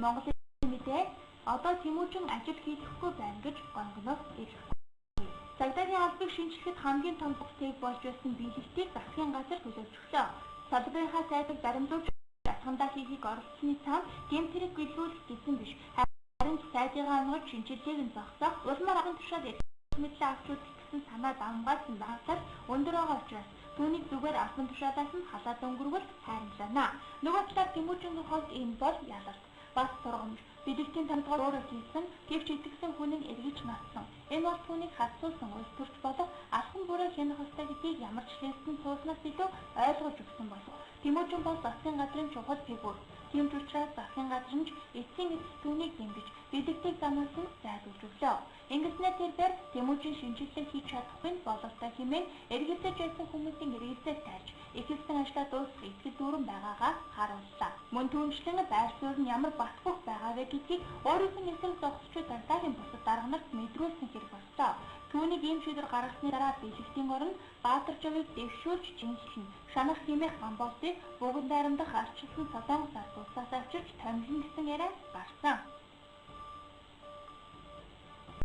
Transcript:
Монголын мэдээ одоо Тэмүүжин ажил хийхгүй байна гэж гонгоноос ирэхгүй. Цагдаагийн албыг шинжлэхэд хамгийн том бүтээг болж байсан биелэлтийг засгийн газар төлөвлөж өглөө. Салбарынхаа сайдыг баримлуулж атгандаа хийхийг оролцсны цаана гэмт хэрэг биелүүлэх гэсэн биш. Харин сайдыг хангаж шинжилгээг нь зогсоох, улмаар авсан тушаал мэдээлэл авч үзэх гэсэн санаа давмгаалсан байгааг өндөр байгаа учраас түүнийг зүгээр авсан тушаалаас нь халаад өнгөрвөл хайрамлана. Нөгөө талаар Тэмүүжингийн хувьд энэ бол ялалт. Бас сургамж. Бидэгтийн тамдгаар өөрөө хийсэн, гэвч итгэсэн хүнийг эргэж натсан. Энэ бол түүнийг хатсуулсан улс төрч болох алхан бүрээ хянах ёстой гэдгийг ямар ч хэлсэн цууснаас илүү ойлгож өгсөн болов. Тэмүүжин бол засгийн газрын чухал фигур. Тийм ч учраас засгийн газар нь эцсийн эцэс түүнийг дэмжиж, бидэгтийг замуулсан зайлуулж өглөө. Ингэснээр тэрээр Тэмүүжин шинжилгээ хийж чадахгүй нь бололтой хэмээн эргэлзэж байсан хүмүүсийн эргэлзээг тайлж, эхэлсэн ажлаа дуусгах итгэл дүүрэн байгаагаа харууллаа. Мөн түүнчлэн байр суурь нь ямар батгүйх байгаа вэ гэдгийг өөрийнх нь эсрэг зогсчид дараагийн бусад дарга нарт мэдрүүлсэн хэрэг боллоо. Түүнийг ийм шийдвэр гаргасны дараа бэлэгтийн оронд Баатарчовыг дэвшүүлж жинхэнэ шанах хэмээх гамболтыг бүгд найрамдах арчилсан Солонгос улсаас авчирч томилно гэсэн яриа гарсан.